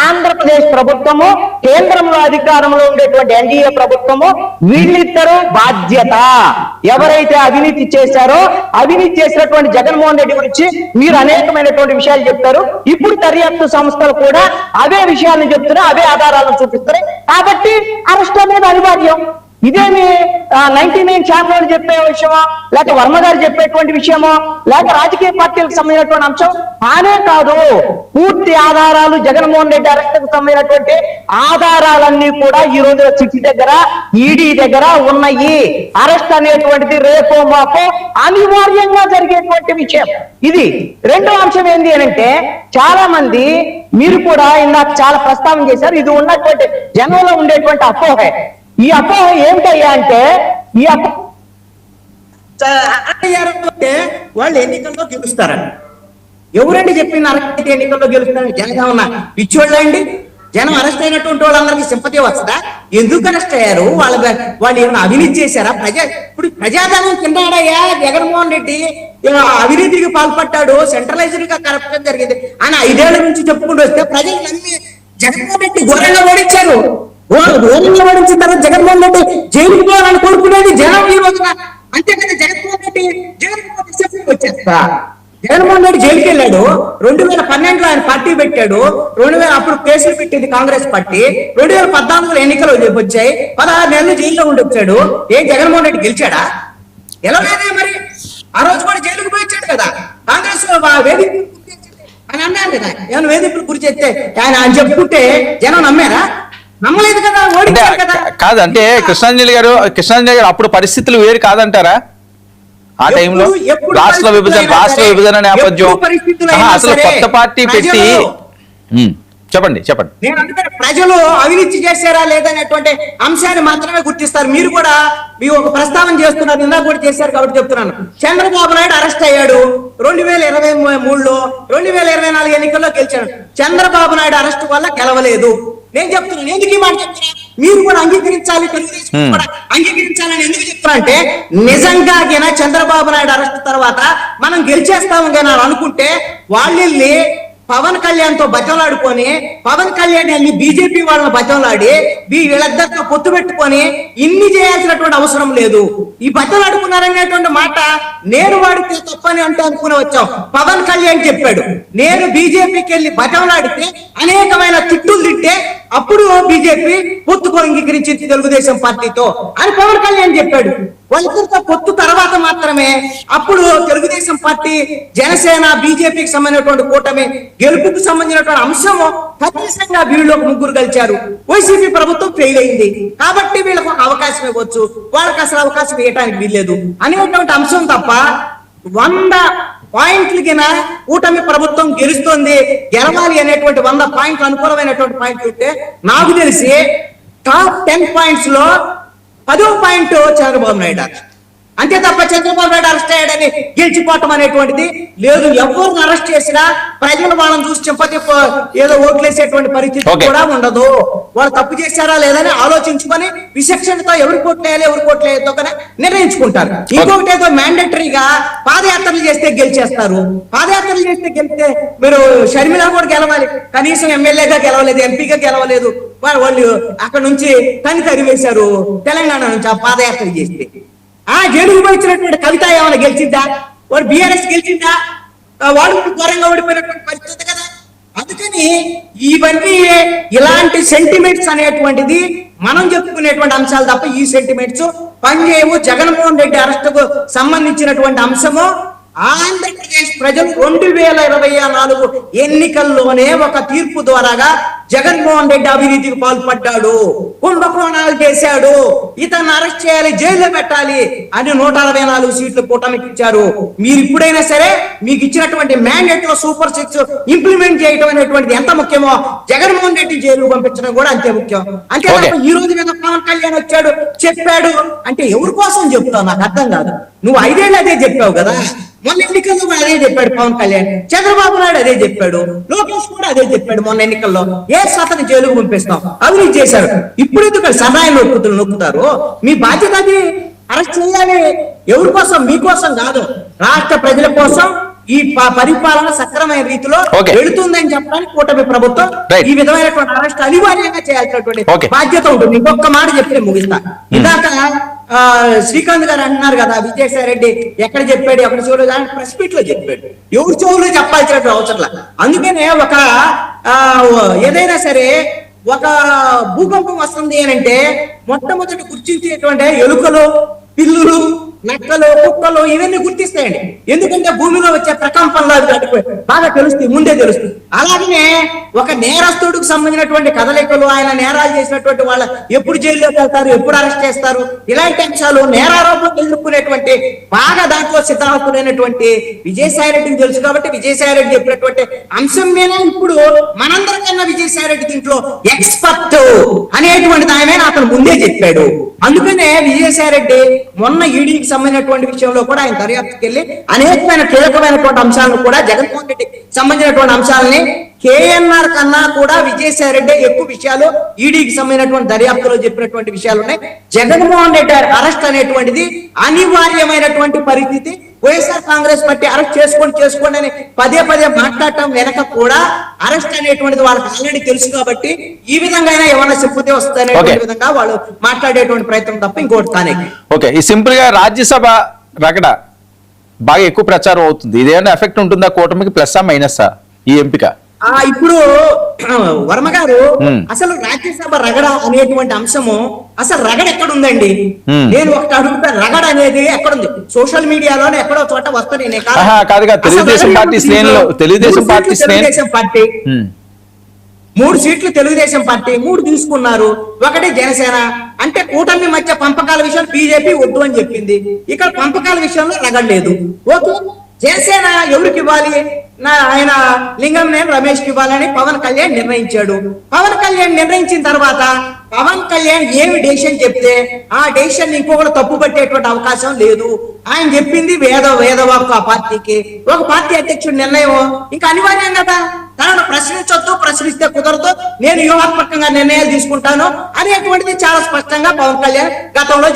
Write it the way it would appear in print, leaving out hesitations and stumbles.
ఆంధ్రప్రదేశ్ ప్రభుత్వము, కేంద్రంలో అధికారంలో ఉండేటువంటి ఎన్డీఏ ప్రభుత్వము, వీళ్ళిద్దరూ బాధ్యత. ఎవరైతే అవినీతి చేశారో అవినీతి చేసినటువంటి జగన్మోహన్ రెడ్డి గురించి మీరు అనేకమైనటువంటి విషయాలు చెప్తారు. ఇప్పుడు దర్యాప్తు సంస్థలు కూడా అవే విషయాలను చెప్తున్నాయి, అవే ఆధారాలను చూపిస్తున్నాయి. కాబట్టి అరెస్ట్ అనేది అనివార్యం. ఇదేమి 99 ఛానల్ చెప్పే విషయమో, లేక వర్మ గారు చెప్పేటువంటి విషయమో, లేక రాజకీయ పార్టీలకు సంబంధించినటువంటి అంశం కానే కాదు. పూర్తి ఆధారాలు, జగన్మోహన్ రెడ్డి అరెస్టుకు సంబంధించినటువంటి ఆధారాలన్నీ కూడా ఈ రోజు సిట్ దగ్గర, ఈడీ దగ్గర ఉన్నాయి. అరెస్ట్ అనేటువంటిది రేపో మాపో అనివార్యంగా జరిగేటువంటి విషయం. ఇది రెండో అంశం ఏంటి అని అంటే, చాలా మంది మీరు కూడా ఇందాక చాలా ప్రస్తావన చేశారు, ఇది ఉన్నటువంటి జనంలో ఉండేటువంటి అపోహే. ఈ అపోహ ఏమిటయ్యా అంటే, ఈ వాళ్ళు ఎన్నికల్లో గెలుస్తారండి. ఎవరండి చెప్పింది అరెస్ట్ ఎన్నికల్లో గెలుస్తారని? జనం ఉన్న పిచ్చోళ్ళండి. జనం అరెస్ట్ అయినటువంటి వాళ్ళందరికీ సింపతి వస్తుందా? ఎందుకు అరెస్ట్ అయ్యారు? వాళ్ళు ఏమైనా అవినీతి చేశారా? ఇప్పుడు ప్రజాధనం కిందాడయ్యా జగన్మోహన్ రెడ్డి అవినీతికి పాల్పడ్డాడు, సెంట్రలైజ్డ్ గా కరప్షన్ జరిగింది అని 5 ఏళ్ల నుంచి చెప్పుకుంటూ వస్తే ప్రజలు నమ్మి జగన్మోహన్ రెడ్డి ఘోరంగా ఓడించారు. ఓడించిన తర్వాత జగన్మోహన్ రెడ్డి జైలుకి పోవాలని కోరుకునేది జనం ఈ రోజున. అంతేకాదు జగన్మోహన్ రెడ్డి వచ్చేస్తా. జగన్మోహన్ రెడ్డి జైలుకి వెళ్ళాడు. 2012లో ఆయన పార్టీ పెట్టాడు. 2000 అప్పుడు కేసులు పెట్టింది కాంగ్రెస్ పార్టీ. 2014లో ఎన్నికలు వచ్చాయి. 16 నెలలు జైల్లో ఉండి వచ్చాడు. ఏం జగన్మోహన్ రెడ్డి గెలిచాడా? గెలవలేదే. మరి ఆ రోజు కూడా జైలుకు పోయి వచ్చాడు కదా. కాంగ్రెస్ వేదిక అని అన్నారు కదా, ఏమైనా వేధింపులు గురి చేస్తే ఆయన చెప్పుకుంటే జనం నమ్మారా? నమ్మలేదు కదా, ఓడిపోయారు కదా. కాదు అంటే కృష్ణాంజలి గారు అప్పుడు పరిస్థితులు వేరు కాదంటారా? ఆ టైంలో రాష్ట్ర విభజన నేపథ్యం, అసలు కొత్త పార్టీ పెట్టి చెప్పండి. నేను అందుకని ప్రజలు అవినీతి చేశారా లేదనేటువంటి అంశాన్ని మాత్రమే గుర్తిస్తారు. మీరు కూడా ఒక ప్రస్తావన చేస్తున్నారు, ఇందాక కూడా చేశారు కాబట్టి చెప్తున్నాను. చంద్రబాబు నాయుడు అరెస్ట్ అయ్యాడు 2023లో, 2024 ఎన్నికల్లో గెలిచాడు. చంద్రబాబు నాయుడు అరెస్ట్ వల్ల గెలవలేదు. నేను చెప్తున్నాను, ఎందుకు ఈ మాట చెప్తున్నా, మీరు కూడా అంగీకరించాలి, తెలుగుదేశం కూడా అంగీకరించాలని ఎందుకు చెప్తున్నా అంటే, నిజంగా చంద్రబాబు నాయుడు అరెస్ట్ తర్వాత మనం గెలిచేస్తాము కానీ అనుకుంటే వాళ్ళని పవన్ కళ్యాణ్ తో బతిమలాడుకొని, పవన్ కళ్యాణ్ వెళ్ళి బీజేపీ వాళ్ళని బతిమలాడి వీళ్ళిద్దరితో పొత్తు పెట్టుకొని ఇన్ని చేయాల్సినటువంటి అవసరం లేదు. ఈ బతిమలాడుకున్నారనేటువంటి మాట నేను వాడితే తప్పని అంటే అనుకుని వచ్చాం. పవన్ కళ్యాణ్ చెప్పాడు, నేను బీజేపీకి వెళ్ళి బతిమలాడితే అనేకమైన తిట్టులు తింటే అప్పుడు బీజేపీ పొత్తుకు అంగీకరించింది తెలుగుదేశం పార్టీతో అని పవన్ కళ్యాణ్ చెప్పాడు. వాళ్ళిద్దరితో పొత్తు తర్వాత మాత్రమే అప్పుడు తెలుగుదేశం పార్టీ, జనసేన, బీజేపీకి సంబంధించినటువంటి కూటమి గెలుపుకు సంబంధించినటువంటి అంశము ఖచ్చితంగా వీళ్ళకి ముగ్గురు కలిచారు. వైసీపీ ప్రభుత్వం ఫెయిల్ అయింది కాబట్టి వీళ్ళకి ఒక అవకాశం ఇవ్వచ్చు, వాళ్ళకి అసలు అవకాశం ఇవ్వడానికి వీల్లేదు అనేటువంటి అంశం తప్ప 100 పాయింట్లకినా కూటమి ప్రభుత్వం గెలుస్తుంది, గెలవాలి అనేటువంటి 100 పాయింట్లు అనుకూలమైనటువంటి పాయింట్లు ఉంటే నాకు తెలిసి టాప్ 10 పాయింట్స్ లో 10వ పాయింట్ చంద్రబాబు నాయుడు. అంతే తప్ప చంద్రబాబు నాయుడు అరెస్ట్ అయ్యాడని గెలిచిపోవటం అనేటువంటిది లేదు. ఎవరిని అరెస్ట్ చేసినా ప్రజలు వాళ్ళని చూసి చింపతి ఏదో ఓట్లేసేటువంటి పరిస్థితి కూడా ఉండదు. వాళ్ళు తప్పు చేశారా లేదని ఆలోచించుకొని విచక్షణతో ఎవరు కోట్లేయాలి, ఎవరు కోట్లేయద్దో కానీ నిర్ణయించుకుంటారు. ఇంకొకటి ఏదో మ్యాండేటరీగా పాదయాత్రలు చేస్తే గెలిచేస్తారు. పాదయాత్రలు చేస్తే గెలిస్తే మీరు షర్మిల కూడా గెలవాలి, కనీసం ఎమ్మెల్యేగా గెలవలేదు, ఎంపీగా గెలవలేదు. వాళ్ళు అక్కడ నుంచి తని తరివేశారు తెలంగాణ నుంచి ఆ పాదయాత్రలు చేస్తే. జైలుకు పోయించినటువంటి కవిత ఏమైనా గెలిచిందా? వాడు బీఆర్ఎస్ గెలిచిందా? వాడు ఘోరంగా ఓడిపోయినటువంటి పరిస్థితి కదా. అందుకని ఇవన్నీ ఇలాంటి సెంటిమెంట్స్ అనేటువంటిది మనం చెప్పుకునేటువంటి అంశాలు తప్ప ఈ సెంటిమెంట్స్ పనిచేయవు. జగన్మోహన్ రెడ్డి అరెస్టుకు సంబంధించినటువంటి అంశము ఆంధ్రప్రదేశ్ ప్రజలు 2024 ఎన్నికల్లోనే ఒక తీర్పు ద్వారాగా జగన్మోహన్ రెడ్డి అవినీతికి పాల్పడ్డాడు, కుంభకోణాలు చేశాడు, ఇతను అరెస్ట్ చేయాలి, జైల్లో పెట్టాలి అని 164 సీట్లు కూటమికి ఇచ్చారు. మీరు ఇప్పుడైనా సరే మీకు ఇచ్చినటువంటి మ్యాండేట్ లో సూపర్ 6 ఇంప్లిమెంట్ చేయడం అనేటువంటిది ఎంత ముఖ్యమో జగన్మోహన్ రెడ్డి జైలు పంపించడం కూడా అంతే ముఖ్యం. అంతే ఈ రోజు మీద పవన్ కళ్యాణ్ వచ్చాడు చెప్పాడు అంటే ఎవరి కోసం చెప్తావు నాకు అర్థం కాదు. నువ్వు 5 ఏళ్ళు అదే చెప్పావు కదా, మొన్న ఎన్నికల్లో కూడా అదే చెప్పాడు పవన్ కళ్యాణ్, చంద్రబాబు నాయుడు అదే చెప్పాడు, లోకేష్ కూడా అదే చెప్పాడు. మొన్న ఎన్నికల్లో ఏ శాతం జైలుకు పంపిస్తాం, అవినీతి చేశారు. ఇప్పుడు ఎందుకు సన్నాయి నొక్కుతారు? మీ బాధ్యత అది. అరెస్ట్ చేయాలి. ఎవరి కోసం? మీకోసం కాదు, రాష్ట్ర ప్రజల కోసం, ఈ పరిపాలన సక్రమైన రీతిలో Okay. వెళుతుందని చెప్పడానికి కూటమి ప్రభుత్వం Right. ఈ విధమైనటువంటి అరెస్ట్ అనివార్యంగా చేయాల్సినటువంటి Okay. బాధ్యత ఉంటుంది. ఇంకొక మాట చెప్తే ముగిస్తా. ఇందాక శ్రీకాంత్ గారు అంటున్నారు కదా, విజయసాయి రెడ్డి ఎక్కడ చెప్పాడు ఎక్కడ చూడలేదు అని ప్రెస్ మీట్ లో చెప్పాడు. ఎవరి చెవులు చెప్పాల్సినట్టు అవసరం. అందుకనే ఒక ఏదైనా సరే ఒక భూకంపం వస్తుంది అని అంటే మొట్టమొదటి గుర్తించేటువంటి ఎలుకలు, పిల్లులు, నక్కలు, కుక్కలు ఇవన్నీ గుర్తిస్తాయండి. ఎందుకంటే భూమిలో వచ్చే ప్రకంపనలు అవి బాగా తెలుస్తాయి, ముందే తెలుస్తుంది. అలాగనే ఒక నేరస్తుడికి సంబంధించినటువంటి కదలికలు, ఆయన నేరాలు చేసినటువంటి వాళ్ళ ఎప్పుడు జైల్లోకి వెళ్తారు, ఎప్పుడు అరెస్ట్ చేస్తారు, ఇలాంటి అంశాలు నేరారోపణలు ఎదుర్కొనేటువంటి బాగా దాంట్లో సిద్ధాంతుడైనటువంటి విజయసాయి రెడ్డిని తెలుసు. కాబట్టి విజయసాయి రెడ్డి చెప్పినటువంటి అంశం మీద ఇప్పుడు మనందరికన్నా విజయసాయి రెడ్డి దీంట్లో ఎక్స్పర్ట్ అనేటువంటిది ఆయన అతను ముందే చెప్పాడు. అందుకనే విజయసాయి రెడ్డి మొన్న ఈడీకి సంబంధించినటువంటి విషయంలో కూడా ఆయన దర్యాప్తుకి వెళ్ళి అనేకమైన కీలకమైనటువంటి అంశాలను కూడా జగన్మోహన్ రెడ్డికి సంబంధించినటువంటి అంశాలని కేఎన్ఆర్ కన్నా కూడా విజయసాయి రెడ్డి ఎక్కువ విషయాలు ఈడీకి సంబంధించినటువంటి దర్యాప్తులో చెప్పినటువంటి విషయాలు ఉన్నాయి. జగన్మోహన్ రెడ్డి అరెస్ట్ అనేటువంటిది అనివార్యమైనటువంటి పరిస్థితి. వైఎస్ఆర్ కాంగ్రెస్ పార్టీ అరెస్ట్ చేసుకోండి అని పదే మాట్లాడటం వెనక కూడా అరెస్ట్ అనేటువంటిది వాళ్ళకి ఆల్రెడీ తెలుసు. కాబట్టి ఈ విధంగా ఏమైనా సింపతి వస్తుందనే విధంగా వాళ్ళు మాట్లాడేటువంటి ప్రయత్నం తప్ప ఇంకోటి కానే. ఓకే, ఈ సింపుల్ గా రాజ్యసభ రగడ బాగా ఎక్కువ ప్రచారం అవుతుంది. ఇదేమైనా ఎఫెక్ట్ ఉంటుందా కూటమికి, ప్లస్సా మైనస్సా ఈ ఎంపిక? ఇప్పుడు వర్మ గారు అసలు రాజ్యసభ రగడ అనేటువంటి అంశము అసలు రగడ ఎక్కడ ఉందండి? నేను ఒకటి అడుగుతా, రగడ అనేది ఎక్కడుంది? సోషల్ మీడియాలోనే ఎక్కడో చోట వస్తుంది. తెలుగుదేశం పార్టీ 3 సీట్లు తెలుగుదేశం పార్టీ 3 తీసుకున్నారు. ఒకటి జనసేన. అంటే కూటమి మధ్య పంపకాల విషయం బీజేపీ వద్దు అని చెప్పింది. ఇక్కడ పంపకాల విషయంలో రగడలేదు. ఓకే, జనసేన ఎవరికి ఇవ్వాలి? ఆయన లింగంనేని రమేష్కి ఇవ్వాలని పవన్ కళ్యాణ్ నిర్ణయించాడు. పవన్ కళ్యాణ్ నిర్ణయించిన తర్వాత పవన్ కళ్యాణ్ ఏమి డెసిషన్ చెప్తే ఆ డెసిషన్ ఇంకొకరు తప్పు పట్టేటువంటి అవకాశం లేదు. ఆయన చెప్పింది వేదవాక్కు. ఆ పార్టీకి ఒక పార్టీ అధ్యక్షుడి నిర్ణయం ఇంకా అనివార్యం కదా. తనను ప్రశ్నించొద్దు, ప్రశ్నిస్తే కుదరదు, నేను వ్యూహాత్మకంగా నిర్ణయాలు తీసుకుంటాను అనేటువంటిది చాలా స్పష్టంగా పవన్ కళ్యాణ్ గతంలో